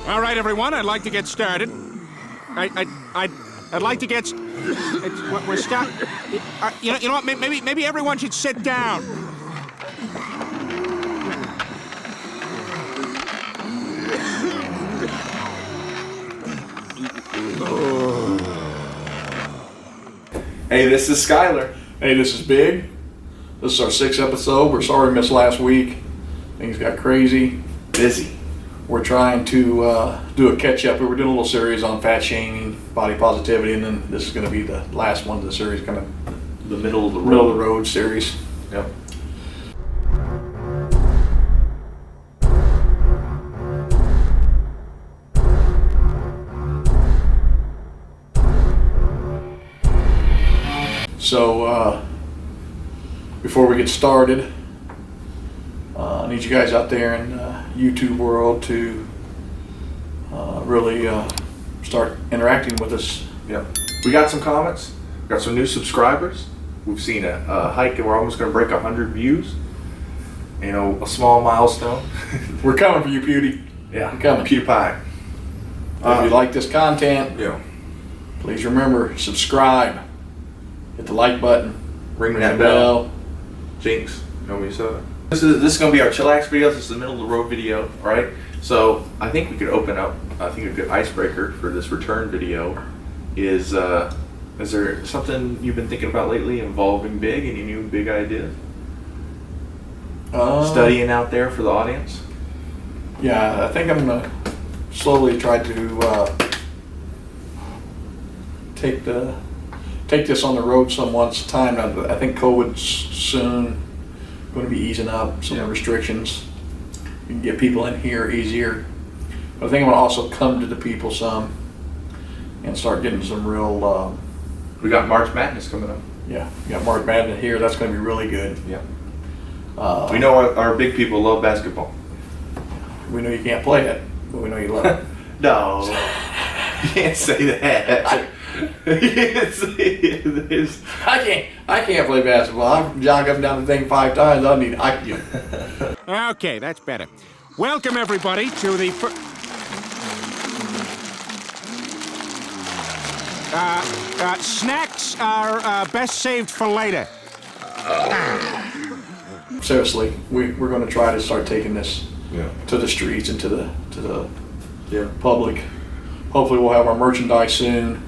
All right, everyone, I'd like to get started. I'd like to get... we're start... you know what, maybe everyone should sit down. Hey, this is Skyler. Hey, this is Big. This is our 6th episode. We're sorry we missed last week. Things got crazy. Busy. We're trying to do a catch-up. We were doing a little series on fat shaming, body positivity, and then this is going to be the last one of the series, kind of The middle of the road. middle of the road series. Yep. So, before we get started, I need you guys out there in YouTube world to really start interacting with us. Yep. We got some comments. We got some new subscribers. We've seen a hike, and we're almost going to break 100 views. You know, a small milestone. We're coming for you, Pewdie. Yeah. We're coming. PewDiePie. If you like this content, Yeah. please remember, subscribe, hit the like button, Ring ring that the bell. Jinx. You know what you said? This is going to be our chillax video. This is the middle of the road video, all right? So I think we could open up. I think a good icebreaker for this return video is there something you've been thinking about lately involving Big? Any new big ideas? Studying out there for the audience? Yeah, I think I'm gonna slowly try to take this on the road some once time. I think COVID's soon going to be easing up some of the restrictions. You can get people in here easier. But I think I'm gonna also come to the people some and start getting some real. We got March Madness coming up. Yeah, we got March Madness here. That's going to be really good. Yeah. We know our big people love basketball. We know you can't play it, but we know you love it. No. You can't say that. You can't say this. I can't play basketball. I've jogged up and down the thing 5 times. Okay, that's better. Welcome, everybody, to the... snacks are best saved for later. Seriously, we're going to try to start taking this Yeah. to the streets and to the Yeah. public. Hopefully, we'll have our merchandise soon.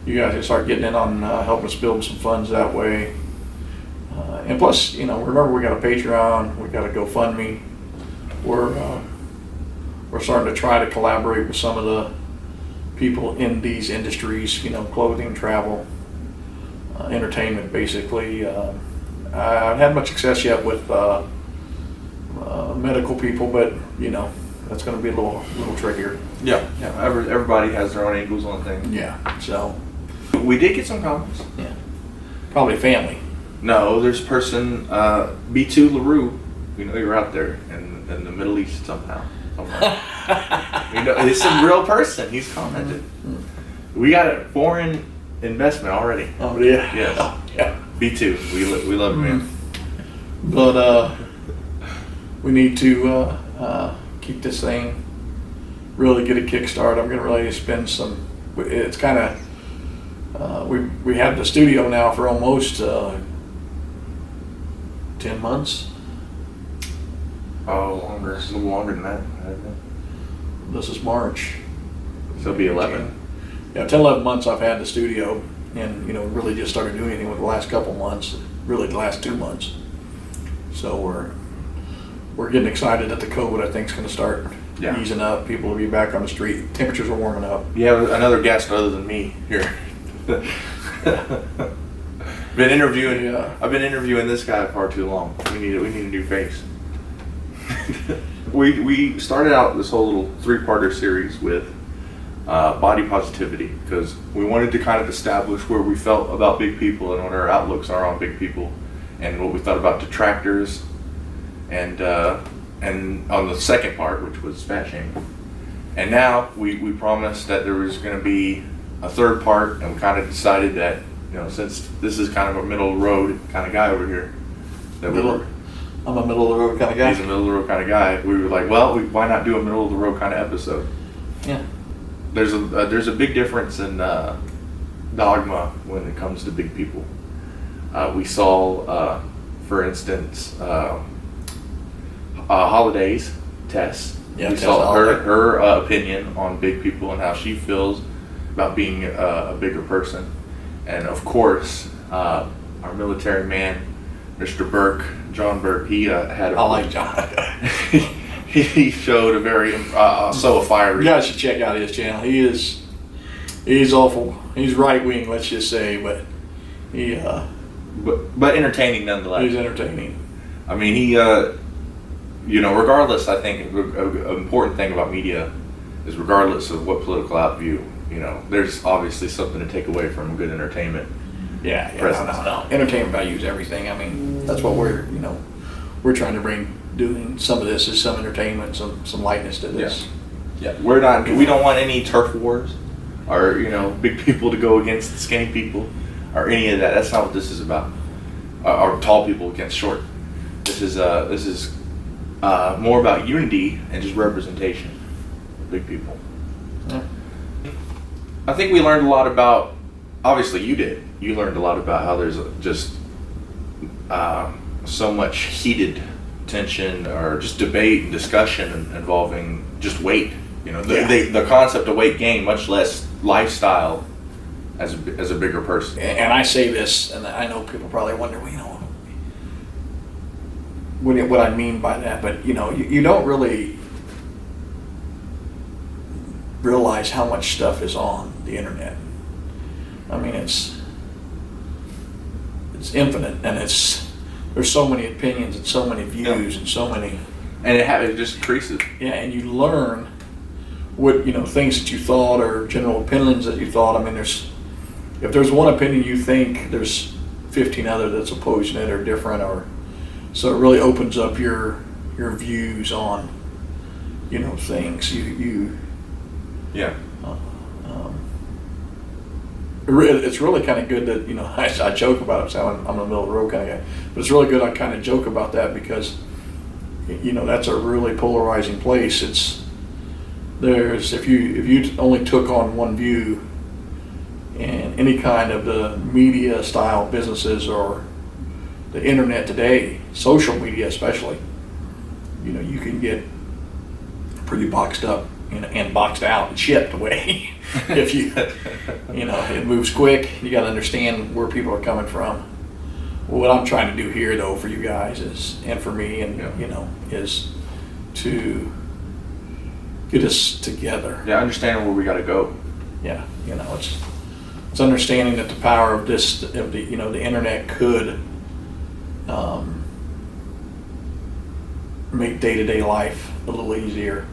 You guys can start getting in on helping us build some funds that way. And plus, remember we got a Patreon, we got a GoFundMe. We're starting to try to collaborate with some of the people in these industries, clothing, travel, entertainment, basically. I haven't had much success yet with medical people, but that's going to be a little trickier. Yeah. Everybody has their own angles on things. Yeah. So We did get some comments. yeah, probably family. No, there's a person, B2 LaRue. We know you're out there in the Middle East somehow. It's a real person. He's commented. We got a foreign investment already. Oh yeah. Yes. Yeah. B2. We love you, man. But we need to keep this thing, really get a kickstart. I'm gonna really spend some. It's kind of we had the studio now for almost 10 months. Oh, longer. It's a little longer than that. This is March. So it'll be 11. Yeah, 10, 11 months I've had the studio, and really just started doing anything with the last couple months. Really, the last 2 months. So we're getting excited that the COVID, I think, is going to start easing up. People will be back on the street. Temperatures are warming up. You have another guest other than me here. Been interviewing. Yeah. I've been interviewing this guy far too long. We need a new face. We started out this whole little 3-parter series with body positivity because we wanted to kind of establish where we felt about big people and what our outlooks are on big people, and what we thought about detractors, and on the second part, which was fat shaming. And now we promised that there was going to be a third part, and we kind of decided that since this is kind of a middle of the road kind of guy over here, that I'm a middle of the road kind of guy. He's a middle of the road kind of guy. We were like, well, why not do a middle of the road kind of episode? Yeah. There's a big difference in dogma when it comes to big people. We saw, for instance, Holiday's Tess. Yeah, We Tess saw Holliday. her opinion on big people and how she feels about being a bigger person. And of course, our military man, Mr. Burke, John Burke, he had I like John. he showed a very so fiery. You guys should check out his channel. He's awful. He's right wing, let's just say, but but entertaining nonetheless. he's entertaining. I mean, he, regardless, I think an important thing about media is regardless of what political outview, there's obviously something to take away from good entertainment. Yeah, Presence. no. Entertainment value is everything. I mean, that's what we're trying to bring. Doing some of this is some entertainment, some lightness to this. Yeah, we don't want any turf wars or, big people to go against skinny people or any of that. That's not what this is about. Or tall people against short. This is more about unity and just representation of big people. Yeah. I think we learned a lot about, obviously you did. You learned a lot about how there's just so much heated tension or just debate and discussion involving just weight. The concept of weight gain, much less lifestyle as a bigger person. And I say this, and I know people probably wonder, what I mean by that, but you don't really realize how much stuff is on the internet. I mean, it's infinite, and there's so many opinions and so many views and so many. And it just increases. Yeah, and you learn what things that you thought or general opinions that you thought. I mean, if there's one opinion you think, there's 15 other that's opposing it or different, or so it really opens up your views on things. Yeah. It's really kind of good that I joke about it. So I'm a middle of the road kind of guy, but it's really good. I kind of joke about that because that's a really polarizing place. If you only took on one view, and any kind of the media style businesses or the internet today, social media especially, you can get pretty boxed up and boxed out and shipped away. If it moves quick, you got to understand where people are coming from. What I'm trying to do here, though, for you guys and for me, is to get us together. Yeah, understanding where we got to go. Yeah, it's understanding that the power of the internet could make day-to-day life a little easier.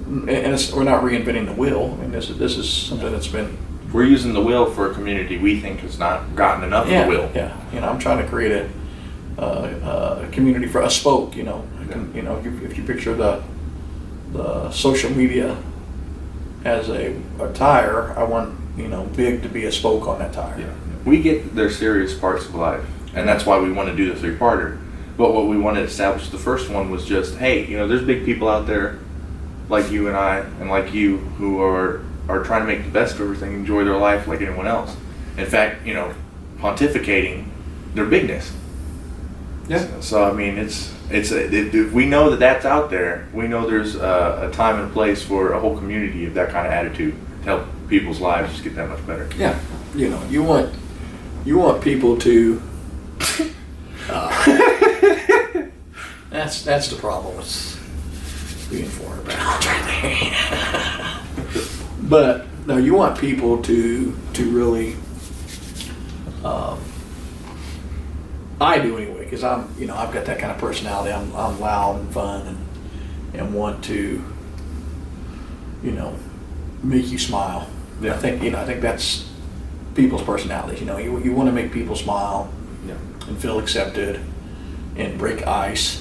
And we're not reinventing the wheel. I mean, this is something that's been. We're using the wheel for a community we think has not gotten enough of the wheel. Yeah, I'm trying to create a community for a spoke. If you picture the social media as a tire, I want big to be a spoke on that tire. Yeah. We get their serious parts of life, and that's why we want to do the three-parter. But what we wanted to establish the first one was just, hey, there's big people out there like you and I and like you who are trying to make the best of everything, enjoy their life like anyone else. In fact, pontificating their bigness. Yeah. So I mean, if we know that that's out there, we know there's a time and place for a whole community of that kind of attitude to help people's lives just get that much better. Yeah. You want people to. That's the problem with being for about right there. But no, you want people to really. I do anyway, because I'm I've got that kind of personality. I'm loud and fun and want to make you smile. Yeah. I think that's people's personalities. You want to make people smile. Yeah. And feel accepted and break ice.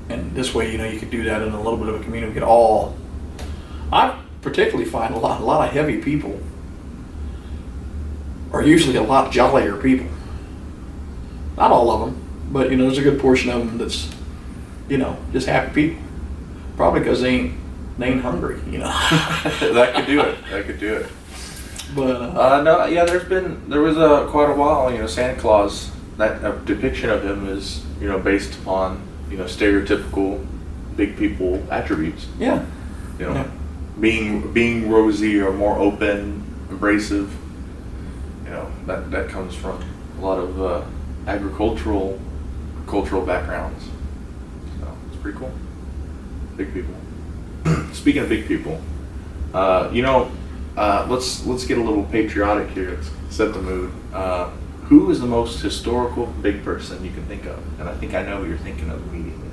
And this way, you could do that in a little bit of a community. I particularly find a lot of heavy people are usually a lot jollier people. Not all of them, but there's a good portion of them that's just happy people. Probably because they ain't hungry, you know. That could do it. That could do it. But No, yeah. There was quite a while. You know, Santa Claus. That depiction of him is based upon stereotypical big people attributes. yeah, You know, Yeah. being rosy or more open, abrasive. You know, that comes from a lot of agricultural, cultural backgrounds. So it's pretty cool. Big people. Speaking of big people, let's get a little patriotic here. Let's set the mood. Who is the most historical big person you can think of? And I think I know who you're thinking of immediately.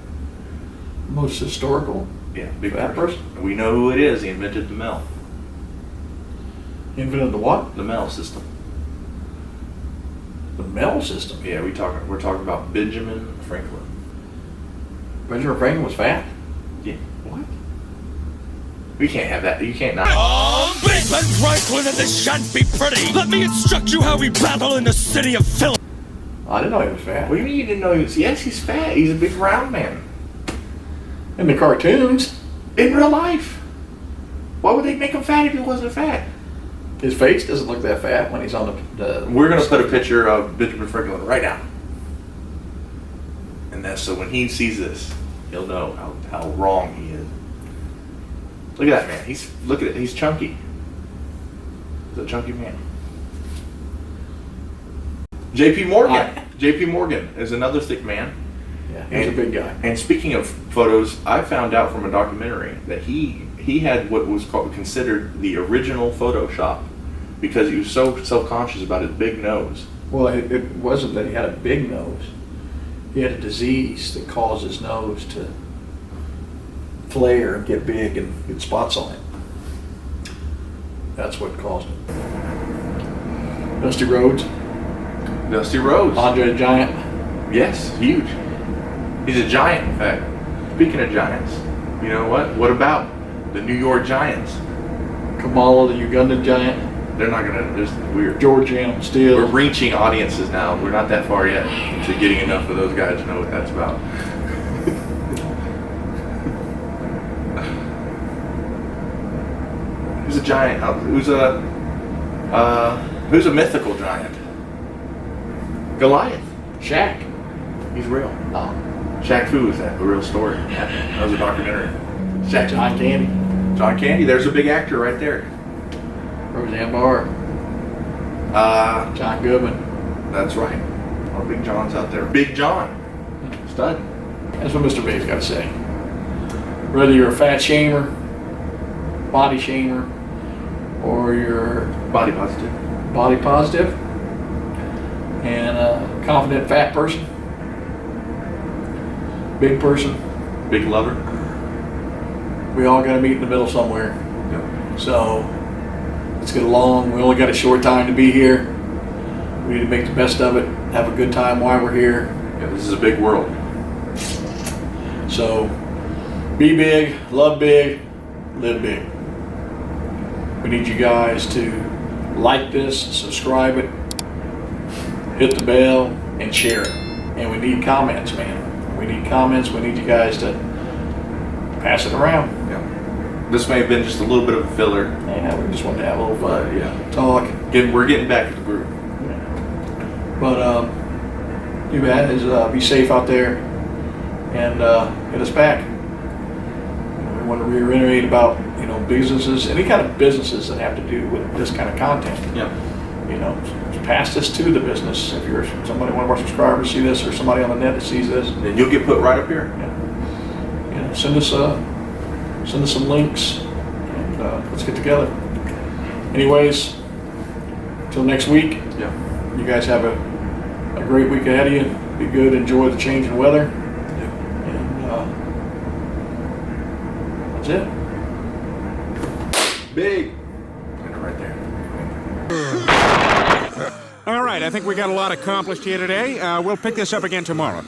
most historical. Yeah, big That person? We know who it is. He invented the Mel. Invented the what? The Mel system. The Mel system. Yeah, we're talking about Benjamin Franklin. Benjamin Franklin was fat. Yeah. What? We can't have that. You can't not. I'm Big Ben Franklin, and this shan't be pretty. Let me instruct you how we battle in the city of Philly. I didn't know he was fat. What do you mean you didn't know he was? Yes, he's fat. He's a big round man. In the cartoons, In real life. Why would they make him fat if he wasn't fat? his face doesn't look that fat when he's on the We're gonna put a picture of Benjamin Franklin right now. And that's so when he sees this, he'll know how wrong he is. Look at that man. Look at it. He's chunky. He's a chunky man. J.P. Morgan. J.P. Morgan is another thick man. Yeah, he's a big guy. And speaking of photos, I found out from a documentary that he had what was considered the original Photoshop because he was so self-conscious about his big nose. Well, it wasn't that he had a big nose. He had a disease that caused his nose to flare and get big and get spots on it. That's what caused it. Dusty Rhodes, Dusty Rhodes. Andre the Giant. Yes, huge. He's a giant, in fact. Speaking of giants, you know what? What about the New York Giants? Kamala, the Ugandan Giant. They're not gonna. We're George Animal Steel. we're reaching audiences now. We're not that far yet into getting enough of those guys to know what that's about. Who's a giant? Who's a mythical giant? Goliath. Shaq. He's real. Oh. Shaq Fu is that a real story? That was a documentary. Shaq John Candy. John Candy. There's a big actor right there. Roseanne Barr. John Goodman. That's right. A lot of big Johns out there. Big John. Stud. That's what Mr. Big's got to say. Whether you're a fat shamer, body shamer, or you're Body positive. body positive, and a confident fat person, big person, Big lover. we all got to meet in the middle somewhere. Yep. So let's get along. We only got a short time to be here. We need to make the best of it, have a good time while we're here. Yeah, this is a big world. So be big, love big, live big. We need you guys to like this, subscribe it, hit the bell, and share it. And we need comments, man. We need comments. We need you guys to pass it around. Yeah. This may have been just a little bit of a filler, Yeah, we just wanted to have a little but fun. yeah. Talk. We're getting back to the groove. But too bad is be safe out there and hit us back. We want to reiterate about businesses, any kind of businesses that have to do with this kind of content. Yeah. Pass this to the business. If you're somebody, one of our subscribers see this, or somebody on the net that sees this, And you'll get put right up here. send us some links, and let's get together. Anyways, till next week. Yeah. You guys have a great week ahead of you. Be good. Enjoy the change in weather. And that's it. Big. Right there. All right, I think we got a lot accomplished here today. We'll pick this up again tomorrow.